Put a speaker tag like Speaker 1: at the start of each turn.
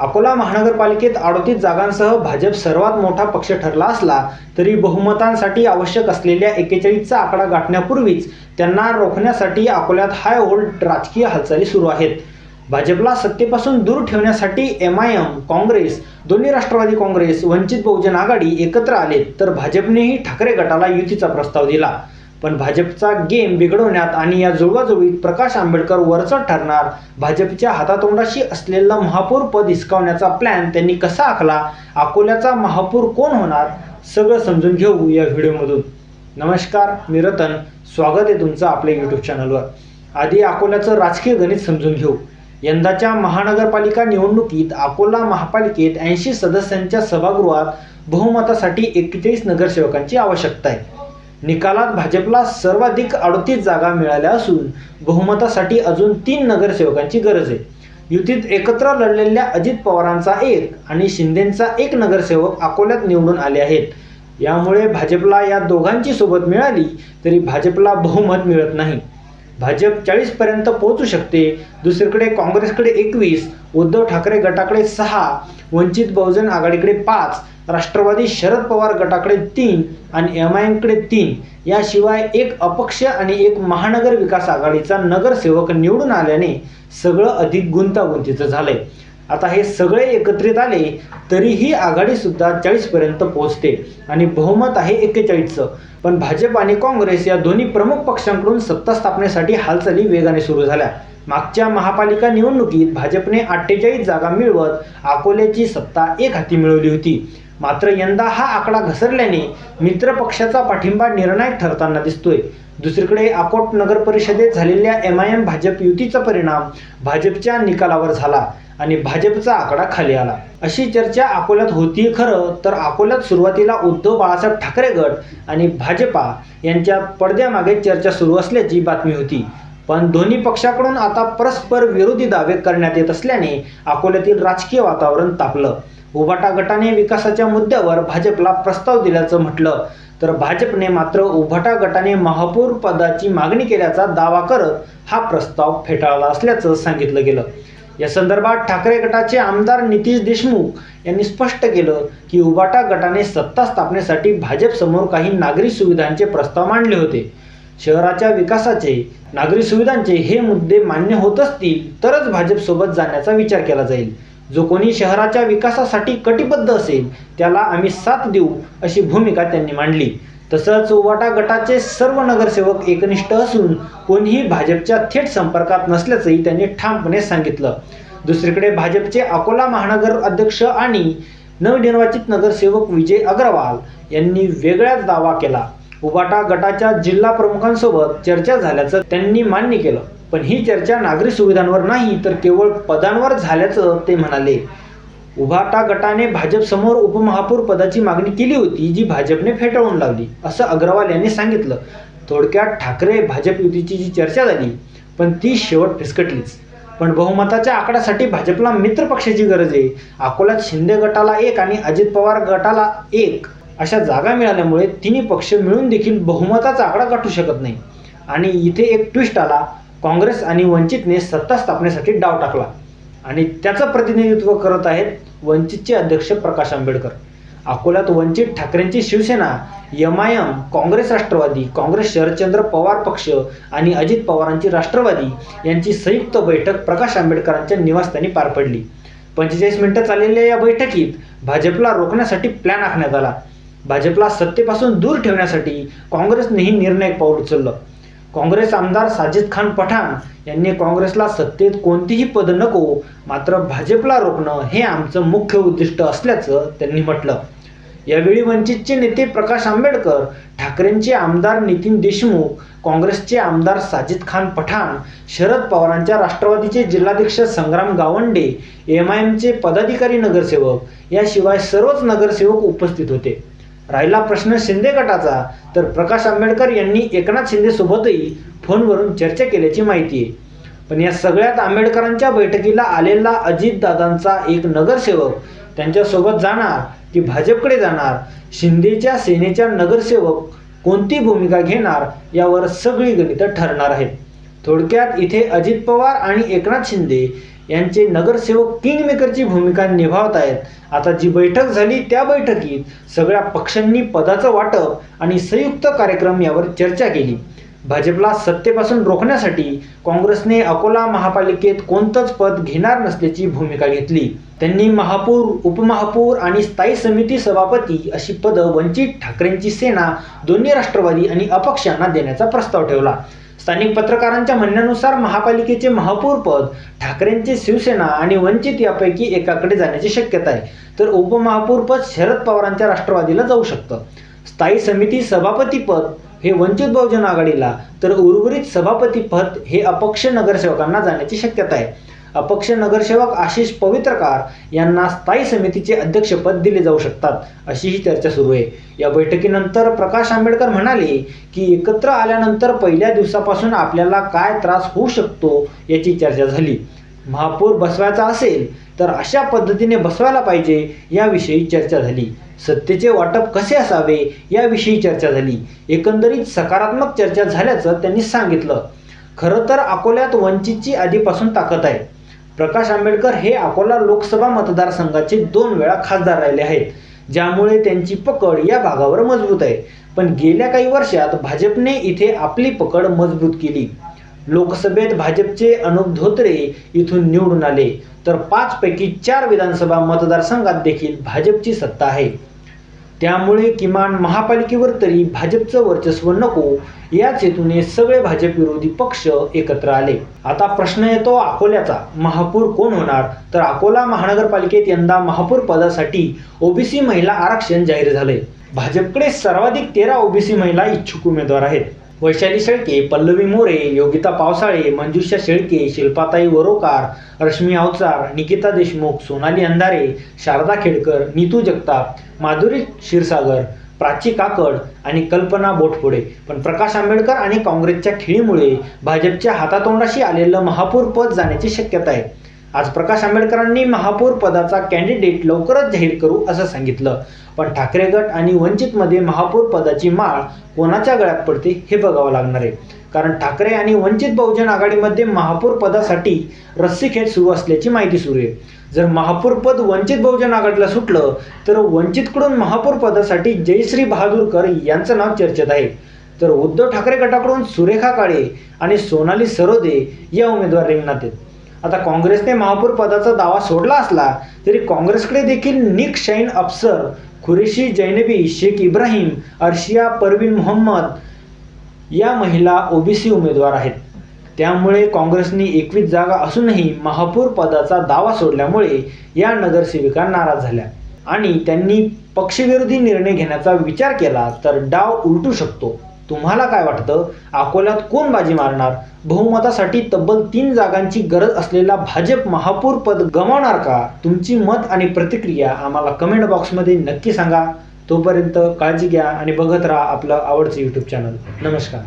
Speaker 1: अकोला महानगरपालिकेत 38 जागांसह भाजप सर्वात मोठा पक्ष ठरला असला तरी बहुमतांसाठी आवश्यक असलेल्या 41चा आकडा गाठण्यापूर्वीच त्यांना रोखण्यासाठी अकोल्यात हाय व्होल्ट राजकीय हालचाली सुरू आहेत। भाजपला सत्तेपासून दूर ठेवण्यासाठी MIM, काँग्रेस, दोन्ही राष्ट्रवादी काँग्रेस, वंचित बहुजन आघाडी एकत्र आले तर भाजपनेही ठाकरे गटाला युतीचा प्रस्ताव दिला। पण भाजपचा गेम बिघडवण्यात आणि या जुळवाजुळवीत प्रकाश आंबेडकर वरचढ ठरणार, भाजपच्या हातातोंडाशी असलेलं महापौर पद हिसकावण्याचा प्लॅन त्यांनी कसा आखला, अकोल्याचा महापौर कोण होणार, सगळं समजून घेऊ या व्हिडिओमधून। नमस्कार, मी रतन, स्वागत आहे तुमचं आपल्या यूट्यूब चॅनलवर। आधी अकोल्याचं राजकीय गणित समजून घेऊ। यंदाच्या महानगरपालिका निवडणुकीत अकोला महापालिकेत 80 सदस्यांच्या सभागृहात बहुमतासाठी 41 नगरसेवकांची आवश्यकता आहे। निकालात भाजपला सर्वाधिक 38 जागा मिळाल्या असून बहुमतासाठी अजून 3 नगरसेवकांची गरज आहे। युतीत एकत्र लढलेल्या अजित पवारांचा 1 आणि शिंदेंचा 1 नगरसेवक अकोल्यात निवडून आले आहेत। यामुळे भाजपला या दोघांची सोबत मिळाली तरी भाजपला बहुमत मिळत नाही। भाजप 40 पर्यंत पोहोचू शकते। दुसरीकडे काँग्रेसकडे 21, उद्धव ठाकरे गटाकडे 6, वंचित बहुजन आघाडीकडे 5, राष्ट्रवादी शरद पवार गटाकडे 3 आणि MIM कडे 3, याशिवाय 1 अपक्ष आणि 1 महानगर विकास आघाडीचा नगरसेवक निवडून आल्याने सगळं अधिक गुंतागुंतीचं झालंय। आता हे सगळे एकत्रित आले तरीही आघाडी सुद्धा 40 पर्यंत पोहोचते आणि बहुमत आहे 41चं। पण भाजप आणि काँग्रेस या दोन्ही प्रमुख पक्षांकडून सत्ता स्थापनेसाठी हालचाली वेगाने सुरू झाल्या। मागच्या महापालिका निवडणुकीत भाजपने 48 जागा मिळवत अकोल्याची सत्ता एक हाती मिळवली होती। मात्र यंदा हा आकडा घसरल्याने मित्र पक्षाचा पाठिंबा निर्णायक ठरताना दिसतोय। दुसरीकडे अकोट नगर परिषदेत झालेल्या MIM भाजप युतीचा परिणाम भाजपच्या निकालावर झाला आणि भाजपचा आकडा खाली आला, अशी चर्चा अकोल्यात होती। खरं तर अकोल्यात सुरुवातीला उद्धव बाळासाहेब ठाकरे गट आणि भाजपा यांच्यात पडद्यामागे चर्चा सुरू असल्याची बातमी होती। पण दोन्ही पक्षाकडून आता परस्पर विरोधी दावे करण्यात येत असल्याने अकोल्यातील राजकीय वातावरण तापलं। उभाटा गटाने विकासाच्या मुद्द्यावर भाजपला प्रस्ताव दिल्याचं म्हटलं तर भाजपने मात्र उभाटा गटाने महापौर पदाची मागणी केल्याचा दावा करत हा प्रस्ताव फेटाळला असल्याचं सांगितलं गेलं। या संदर्भात ठाकरे गटाचे आमदार नितीश देशमुख यांनी स्पष्ट केलं की उभाटा गटाने सत्ता स्थापनेसाठी भाजप समोर काही नागरी सुविधांचे प्रस्ताव मांडले होते। शहराच्या विकासाचे, नागरी सुविधांचे हे मुद्दे मान्य होत असतील तरच भाजप सोबत जाण्याचा विचार केला जाईल। जो कोणी शहराच्या विकासासाठी कटिबद्ध असेल त्याला आम्ही साथ देऊ, अशी भूमिका त्यांनी मांडली। तसंच उभाटा गटाचे सर्व नगरसेवक एकनिष्ठ असून कोणीही भाजपच्या थेट संपर्कात नसल्याचंही त्यांनी ठामपणे सांगितलं। दुसरीकडे भाजपचे अकोला महानगर अध्यक्ष आणि नवनिर्वाचित नगरसेवक विजय अग्रवाल यांनी वेगळाच दावा केला। उभाटा गटाच्या जिल्हा प्रमुखांसोबत चर्चा झाल्याचं त्यांनी मान्य केलं, पण ही चर्चा नागरी सुविधांवर नाही तर केवळ पदांवर झाल्याचं ते म्हणाले। उभाटा गटाने भाजप समोर उपमहापौर पदाची मागणी केली होती, जी भाजपने फेटाळून लावली, असं अग्रवाल यांनी सांगितलं। थोडक्यात ठाकरे भाजप युतीची जी चर्चा झाली पण ती शेवट फिसकटलीच। पण बहुमताच्या आकड्यासाठी भाजपला मित्र पक्षाची गरज आहे। अकोल्यात शिंदे गटाला 1 आणि अजित पवार गटाला 1 अशा जागा मिळाल्यामुळे तिन्ही पक्ष मिळून देखील बहुमताचा आकडा गाठू शकत नाही। आणि इथे एक ट्विस्ट आला, काँग्रेस आणि वंचितने सत्ता स्थापनेसाठी डाव टाकला आणि त्याचं प्रतिनिधित्व करत आहेत वंचितचे अध्यक्ष प्रकाश आंबेडकर। अकोल्यात वंचित ठाकरेंची शिवसेना, MIM, काँग्रेस राष्ट्रवादी, काँग्रेस शरदचंद्र पवार पक्ष आणि अजित पवारांची राष्ट्रवादी यांची संयुक्त बैठक प्रकाश आंबेडकरांच्या निवासस्थानी पार पडली। 45 मिनिटं चाललेल्या या बैठकीत भाजपला रोखण्यासाठी प्लॅन आखण्यात आला। भाजपला सत्तेपासून दूर ठेवण्यासाठी काँग्रेसनेही निर्णायक पाऊल उचललं। काँग्रेस आमदार साजिद खान पठाण यांनी काँग्रेसला सत्तेत कोणतीही पद नको, मात्र भाजपला रोखणं हे आमचं मुख्य उद्दिष्ट असल्याचं त्यांनी म्हटलं। यावेळी वंचितचे नेते प्रकाश आंबेडकर, ठाकरेंचे आमदार नितीन देशमुख, काँग्रेसचे आमदार साजिद खान पठाण, शरद पवारांच्या राष्ट्रवादीचे जिल्हाध्यक्ष संग्राम गावंडे, MIMचे पदाधिकारी, नगरसेवक याशिवाय सर्वच नगरसेवक उपस्थित होते। राहिला प्रश्न शिंदे गटाचा तर प्रकाश आंबेडकर यांनी एकनाथ शिंदे सोबतही फोनवरून चर्चा केल्याची माहिती आहे। पण या सगळ्यात आंबेडकरांच्या बैठकीला आलेला अजितदादांचा 1 नगरसेवक त्यांच्यासोबत जाणार की भाजपकडे जाणार, शिंदेच्या सेनेच्या नगरसेवक कोणती भूमिका घेणार यावर सगळी गणितं ठरणार आहेत। थोडक्यात इथे अजित पवार आणि एकनाथ शिंदे यांचे नगरसेवक किंगमेकरची भूमिका निभावत आहेत. आता जी बैठक झाली त्या बैठकीत सगळ्या पक्षांनी पदाचं वाटप आणि संयुक्त कार्यक्रम यावर चर्चा केली. भाजपला सत्तेपासून रोखण्यासाठी काँग्रेसने अकोला महापालिकेत कोणतंच पद घेणार नसल्याची भूमिका घेतली. त्यांनी महापौर, उपमहापौर आणि स्थायी समिती सभापती अशी पदं वंचित, ठाकरेंची सेना, दोन्ही राष्ट्रवादी आणि अपक्षांना देण्याचा प्रस्ताव ठेवला. स्थानिक पत्रकारांच्या म्हणण्यानुसार महापालिकेचे महापौर पद ठाकरेंचे शिवसेना आणि वंचित यापैकी एकाकडे जाण्याची शक्यता आहे, तर उपमहापौर पद शरद पवारांच्या राष्ट्रवादीला जाऊ शकतं. स्थायी समिती सभापती पद हे वंचित बहुजन आघाडीला, तर उर्वरित सभापती पद हे अपक्ष नगरसेवकांना जाण्याची शक्यता आहे. अपक्ष नगरसेवक आशिष पवित्रकार यांना स्थायी समितीचे अध्यक्षपद दिले जाऊ शकतात, अशी ही चर्चा सुरू आहे. या बैठकीनंतर प्रकाश आंबेडकर म्हणाले की एकत्र आल्यानंतर पहिल्या दिवसापासून आपल्याला काय त्रास होऊ शकतो याची चर्चा झाली. महापौर बसवायचा असेल तर अशा पद्धतीने बसवायला पाहिजे याविषयी चर्चा झाली. सत्तेचे वाटप कसे असावे याविषयी चर्चा झाली. एकंदरीत सकारात्मक चर्चा झाल्याचं त्यांनी सांगितलं. खरं तर अकोल्यात वंचितची आधीपासून ताकद आहे. प्रकाश आंबेडकर हे अकोला लोकसभा मतदारसंघाचे 2 वेळा खासदार राहिले आहेत, ज्यामुळे त्यांची पकड या भागावर मजबूत आहे. पण गेल्या काही वर्षात भाजपने इथे आपली पकड मजबूत केली. लोकसभेत भाजपचे अनुप धोत्रे इथून निवडून आले, तर 5 पैकी 4 विधानसभा मतदारसंघात देखील भाजपची सत्ता आहे. त्यामुळे किमान महापालिकेवर तरी भाजपचं वर्चस्व नको याच हेतूने सगळे भाजप विरोधी पक्ष एकत्र आले. आता प्रश्न येतो अकोल्याचा. महापौर कोण होणार? तर अकोला महानगरपालिकेत यंदा महापौर पदासाठी ओबीसी महिला आरक्षण जाहीर झाले. भाजपकडे सर्वाधिक 13 ओबीसी महिला इच्छुक उमेदवार आहेत. वैशाली शेळके, पल्लवी मोरे, योगिता पावसाळे, मंजुषा शेळके, शिल्पाताई वरोकार, रश्मी अवचार, निकिता देशमुख, सोनाली अंधारे, शारदा खेडकर, नीतू जगताप, माधुरी क्षीरसागर, प्राची काकड आणि कल्पना बोटफोडे. पण प्रकाश आंबेडकर आणि काँग्रेसच्या खेळीमुळे भाजपच्या हातातोंडाशी आलेलं महापौर पद जाण्याची शक्यता आहे. आज प्रकाश आंबेडकरांनी महापौर पदाचा कॅन्डिडेट लवकरच जाहीर करू असं सांगितलं. पण ठाकरे गट आणि वंचितमध्ये महापौर पदाची माळ कोणाच्या गळ्यात पडते हे बघावं लागणार आहे. कारण ठाकरे आणि वंचित बहुजन आघाडीमध्ये महापौर पदासाठी रस्सीखेच सुरू असल्याची माहिती सुरू आहे. जर महापौर पद वंचित बहुजन आघाडीला सुटलं तर वंचितकडून महापौर पदासाठी जयश्री बहादूरकर यांचं नाव चर्चेत आहे, तर उद्धव ठाकरे गटाकडून सुरेखा काळे आणि सोनाली सरोदे या उमेदवार रिंगणात आहेत. आता काँग्रेसने महापौर पदाचा दावा सोडला असला तरी काँग्रेसकडे देखील निक शाहीन अफसर, खुरेशी जैनबी, शेख इब्राहिम, अर्शिया परवीन मोहम्मद या महिला ओबीसी उमेदवार आहेत. त्यामुळे काँग्रेसने 21 जागा असूनही महापौर पदाचा दावा सोडल्यामुळे या नगरसेविका नाराज झाल्या आणि त्यांनी पक्षविरोधी निर्णय घेण्याचा विचार केला तर डाव उलटू शकतो. तुम्हाला काय वाटतं? अकोल्यात कोण बाजी मारणार? बहुमतासाठी तब्बल 3 जागांची गरज असलेला भाजप महापौर पद गमावणार का? तुमची मत आणि प्रतिक्रिया आम्हाला कमेंट बॉक्समध्ये नक्की सांगा. तोपर्यंत काळजी घ्या आणि बघत राहा आपलं आवडचं YouTube चॅनल. नमस्कार.